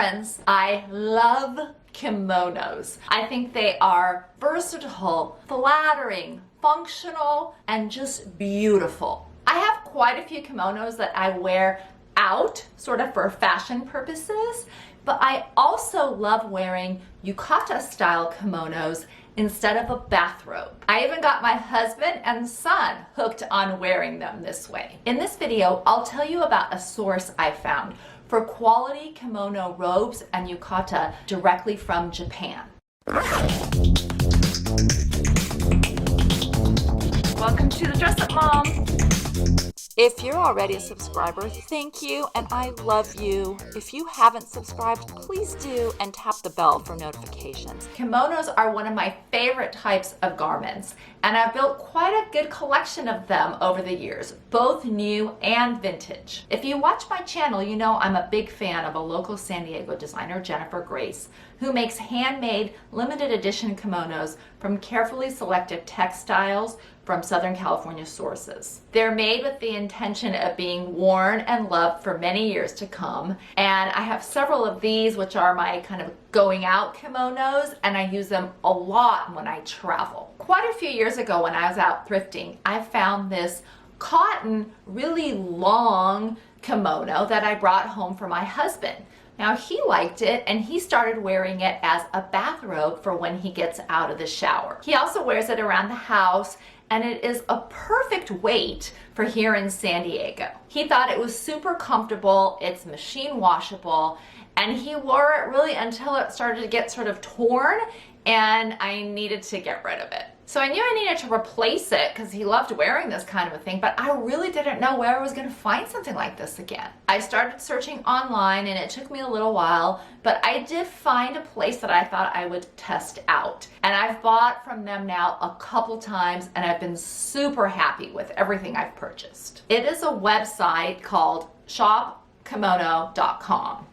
friends, I love kimonos. I think they are versatile, flattering, functional, and just beautiful. I have quite a few kimonos that I wear out, sort of for fashion purposes, but I also love wearing yukata style kimonos instead of a bathrobe. I even got my husband and son hooked on wearing them this way. In this video, I'll tell you about a source I found for quality kimono robes and yukata directly from Japan. Welcome to the Dress Up Mom. If you're already a subscriber, thank you and I love you. If you haven't subscribed, please do and tap the bell for notifications. Kimonos are one of my favorite types of garments, and I've built quite a good collection of them over the years, both new and vintage. If you watch my channel, you know I'm a big fan of a local San Diego designer, Jennafer Grace, who makes handmade limited edition kimonos from carefully selected textiles from Southern California sources. They're made with the intention of being worn and loved for many years to come, and I have several of these, which are my kind of going out kimonos, and I use them a lot when I travel. Quite a few years ago when I was out thrifting, I found this cotton, really long kimono that I brought home for my husband. Now he liked it and he started wearing it as a bathrobe for when he gets out of the shower. He also wears it around the house, and it is a perfect weight for here in San Diego. He thought it was super comfortable, it's machine washable, and he wore it really until it started to get sort of torn and I needed to get rid of it. So I knew I needed to replace it because he loved wearing this kind of a thing, but I really didn't know where I was going to find something like this again. I started searching online and it took me a little while, but I did find a place that I thought I would test out. And I've bought from them now a couple times and I've been super happy with everything I've purchased. It is a website called shopkimono.com.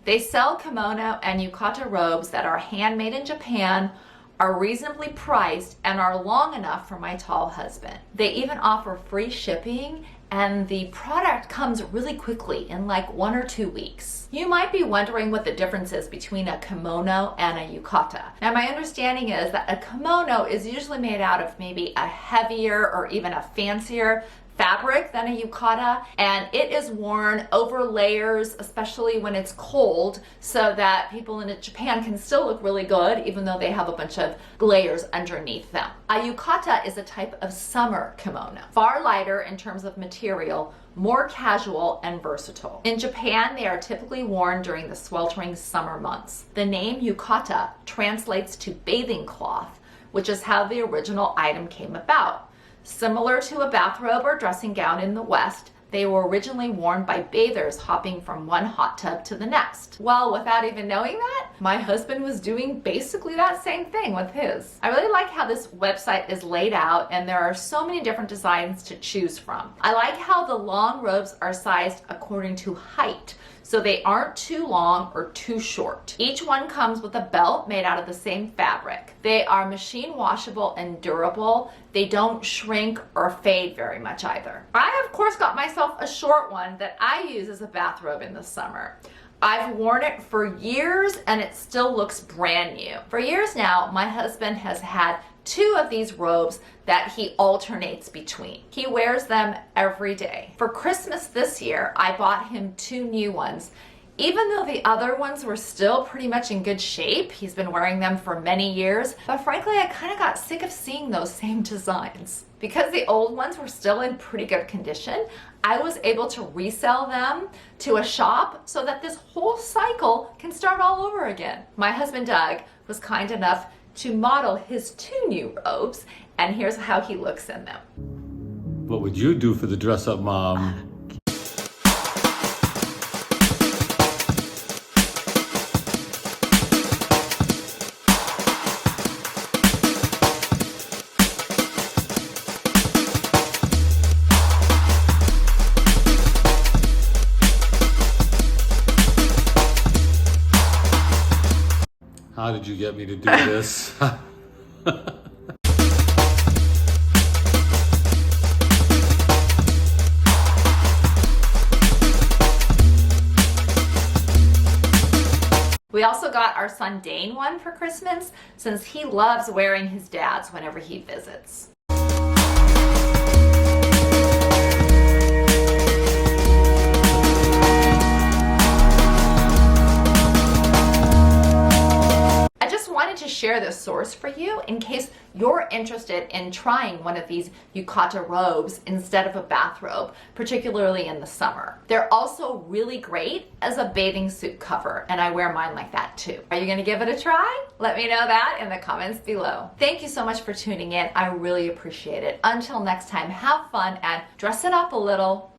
They sell kimono and yukata robes that are handmade in Japan, are reasonably priced, and are long enough for my tall husband. They even offer free shipping, and the product comes really quickly in like 1 or 2 weeks. You might be wondering what the difference is between a kimono and a yukata. Now my understanding is that a kimono is usually made out of maybe a heavier or even a fancier fabric than a yukata, and it is worn over layers, especially when it's cold, so that people in Japan can still look really good even though they have a bunch of layers underneath them. A yukata is a type of summer kimono, far lighter in terms of material, more casual and versatile. In Japan, they are typically worn during the sweltering summer months. The name yukata translates to bathing cloth, which is how the original item came about. Similar to a bathrobe or dressing gown in the West, they were originally worn by bathers hopping from one hot tub to the next. Well, without even knowing that, my husband was doing basically that same thing with his. I really like how this website is laid out, and there are so many different designs to choose from. I like how the long robes are sized according to height, so they aren't too long or too short. Each one comes with a belt made out of the same fabric. They are machine washable and durable. They don't shrink or fade very much either. I of course got myself a short one that I use as a bathrobe in the summer. I've worn it for years and it still looks brand new. For years now, my husband has had 2 of these robes that he alternates between. He wears them every day. For Christmas this year, I bought him 2 new ones. Even though the other ones were still pretty much in good shape, he's been wearing them for many years, but frankly, I kind of got sick of seeing those same designs. Because the old ones were still in pretty good condition, I was able to resell them to a shop so that this whole cycle can start all over again. My husband Doug was kind enough to model his 2 new robes, and here's how he looks in them. What would you do for the Dress Up Mom? How did you get me to do this? We also got our son Dane one for Christmas since he loves wearing his dad's whenever he visits. Wanted to share this source for you in case you're interested in trying one of these yukata robes instead of a bathrobe, particularly in the summer. They're also really great as a bathing suit cover, and I wear mine like that too. Are you gonna give it a try? Let me know that in the comments below. Thank you so much for tuning in. I really appreciate it. Until next time, have fun and dress it up a little.